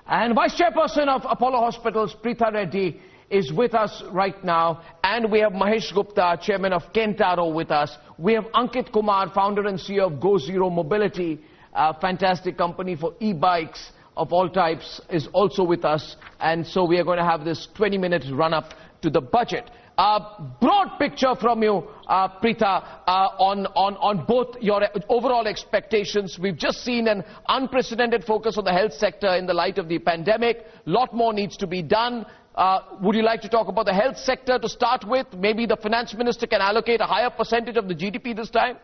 And Vice Chairperson of Apollo Hospitals, Preetha Reddy, is with us right now. And we have Mahesh Gupta, Chairman of Kentaro, with us. We have Ankit Kumar, Founder and CEO of Go Zero Mobility, a fantastic company for e-bikes of all types, is also with us. And so we are going to have this 20-minute run-up to the budget. Broad picture from you, Preetha, on both your overall expectations. We've just seen an unprecedented focus on the health sector in the light of the pandemic. A lot more needs to be done. Would you like to talk about the health sector to start with? Maybe the finance minister can allocate a higher percentage of the GDP this time?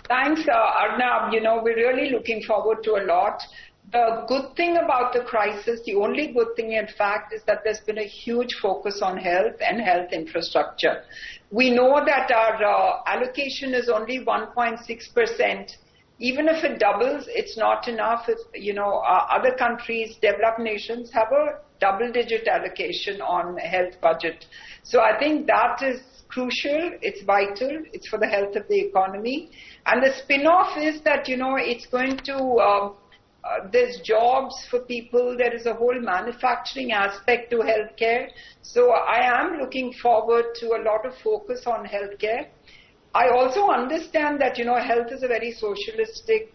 Thanks, Arnab. You know, we're really looking forward to a lot. The good thing about the crisis, the only good thing in fact, is that there's been a huge focus on health and health infrastructure. We know that our allocation is only 1.6%. Even if it doubles, it's not enough. If, you know, other countries, developed nations, have a double-digit allocation on health budget. So I think that is crucial, it's vital, it's for the health of the economy. And the spin-off is that, you know, it's going to... there's jobs for people, there is a whole manufacturing aspect to healthcare. So I am looking forward to a lot of focus on healthcare. I also understand that, you know, health is a very socialistic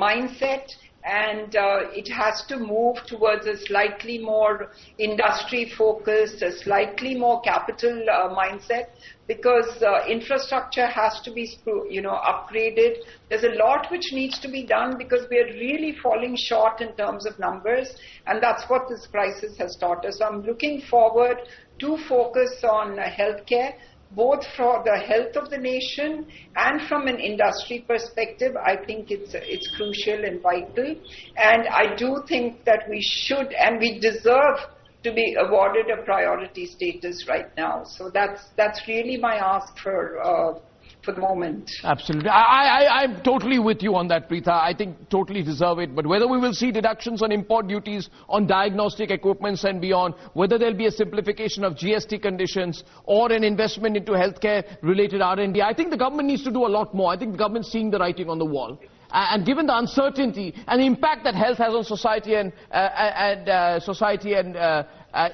mindset, and it has to move towards a slightly more industry-focused, a slightly more capital mindset, because infrastructure has to be, you know, upgraded. There's a lot which needs to be done because we are really falling short in terms of numbers, and that's what this crisis has taught us. So I'm looking forward to focus on healthcare, both for the health of the nation and from an industry perspective. I think it's crucial and vital. And I do think that we should and we deserve to be awarded a priority status right now. So that's really my ask for the moment. Absolutely. I'm totally with you on that, Preetha. I think totally deserve it. But whether we will see deductions on import duties, on diagnostic equipments and beyond, whether there'll be a simplification of GST conditions or an investment into healthcare-related R&D, I think the government needs to do a lot more. I think the government's seeing the writing on the wall. And given the uncertainty and the impact that health has on society and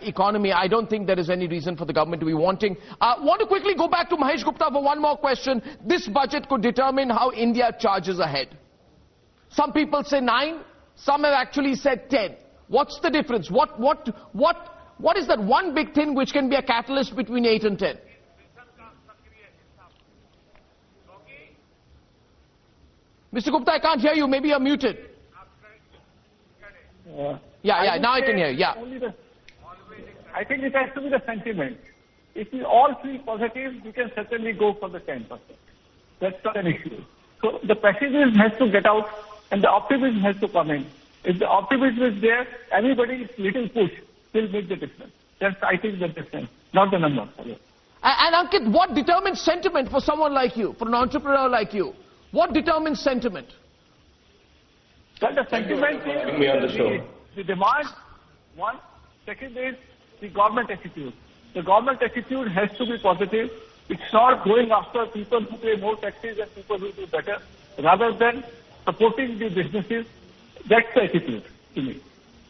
economy, I don't think there is any reason for the government to be wanting. Want to quickly go back to Mahesh Gupta for one more question. This budget could determine how India charges ahead. Some people say 9, some have actually said 10. What's the difference? What is that one big thing which can be a catalyst between 8 and 10? Mr. Gupta, I can't hear you. Maybe you're muted. Yeah, now I can hear you. Yeah. I think it has to be the sentiment. If we all feel positive, we can certainly go for the 10%. That's not an issue. So the pessimism has to get out and the optimism has to come in. If the optimism is there, everybody's little push will make the difference. That's, I think, the difference, not the number. And Ankit, what determines sentiment for someone like you, for an entrepreneur like you? What determines sentiment? Well, the sentiment is the demand, one. Second is the government attitude. The government attitude has to be positive. It's not going after people who pay more taxes and people who do better, rather than supporting the businesses. That's the attitude to me.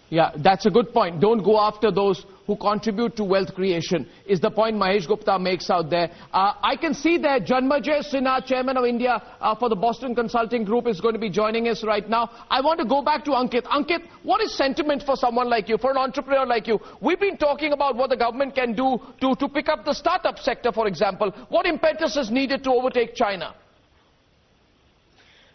Yeah, that's a good point. Don't go after those who contribute to wealth creation, is the point Mahesh Gupta makes out there. I can see that Janmajay Sinha, Chairman of India for the Boston Consulting Group, is going to be joining us right now. I want to go back to Ankit. Ankit, what is sentiment for someone like you, for an entrepreneur like you? We've been talking about what the government can do to pick up the startup sector, for example. What impetus is needed to overtake China?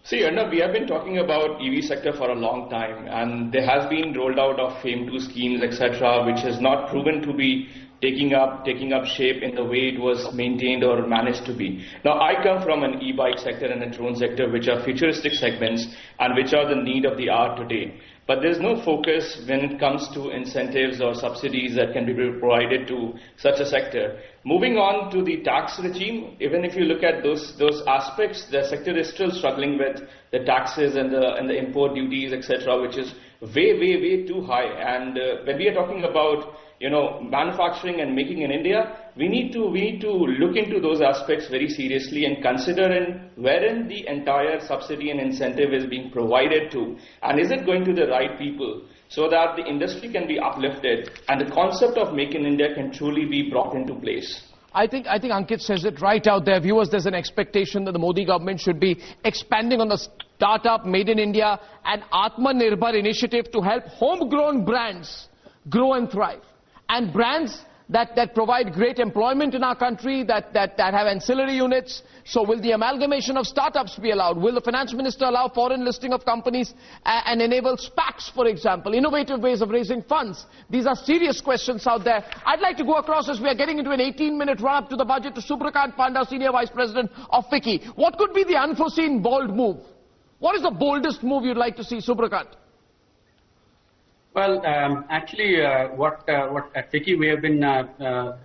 See, Arnab, we have been talking about EV sector for a long time, and there has been rolled out of FAME2 schemes, etc., which has not proven to be taking up shape in the way it was maintained or managed to be. Now, I come from an e-bike sector and a drone sector, which are futuristic segments and which are the need of the hour today. But there's no focus when it comes to incentives or subsidies that can be provided to such a sector. Moving on to the tax regime, even if you look at those aspects, the sector is still struggling with the taxes and the import duties, etc., which is way too high. And when we are talking about, you know, manufacturing and making in India, we need to look into those aspects very seriously and consider wherein the entire subsidy and incentive is being provided to, and is it going to the right people, so that the industry can be uplifted and the concept of Make in India can truly be brought into place. I think Ankit says it right out there. Viewers, there's an expectation that the Modi government should be expanding on the startup, Made in India and Atmanirbhar initiative to help homegrown brands grow and thrive. And brands that provide great employment in our country, that have ancillary units. So will the amalgamation of startups be allowed? Will the finance minister allow foreign listing of companies and enable SPACs, for example, innovative ways of raising funds? These are serious questions out there. I'd like to go across, as we are getting into an 18-minute run-up to the budget, to Subrakant Panda, Senior Vice President of FICCI. What could be the unforeseen bold move? What is the boldest move you'd like to see, Subrakant? Well, actually, what at FICCI we have been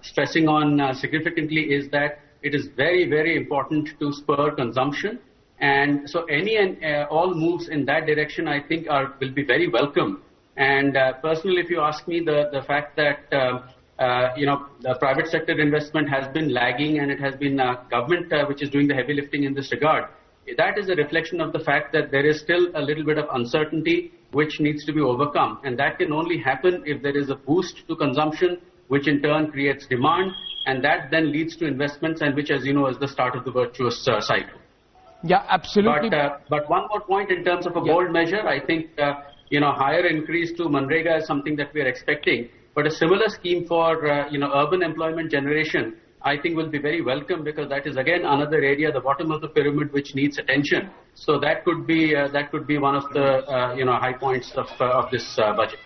stressing on significantly is that it is very, very important to spur consumption. And so any and all moves in that direction, I think, will be very welcome. And personally, if you ask me, the fact that, the private sector investment has been lagging and it has been government which is doing the heavy lifting in this regard, that is a reflection of the fact that there is still a little bit of uncertainty which needs to be overcome. And that can only happen if there is a boost to consumption, which in turn creates demand, and that then leads to investments, and which, as you know, is the start of the virtuous cycle. Yeah, absolutely. But one more point in terms of a bold measure, I think, higher increase to Manrega is something that we are expecting. But a similar scheme for, urban employment generation, I think will be very welcome, because that is again another area, the bottom of the pyramid, which needs attention. So that could be one of the high points of this budget.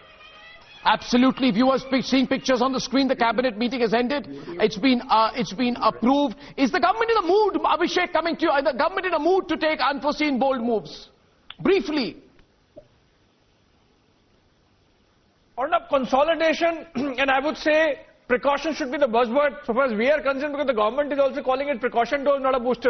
Absolutely. Viewers seeing pictures on the screen, the cabinet meeting has ended. It's been approved. Is the government in a mood, Abhishek, coming to you, is the government in a mood to take unforeseen bold moves? Briefly. On a consolidation, and I would say precaution should be the buzzword so far as we are concerned, because the government is also calling it precaution dose, not a booster.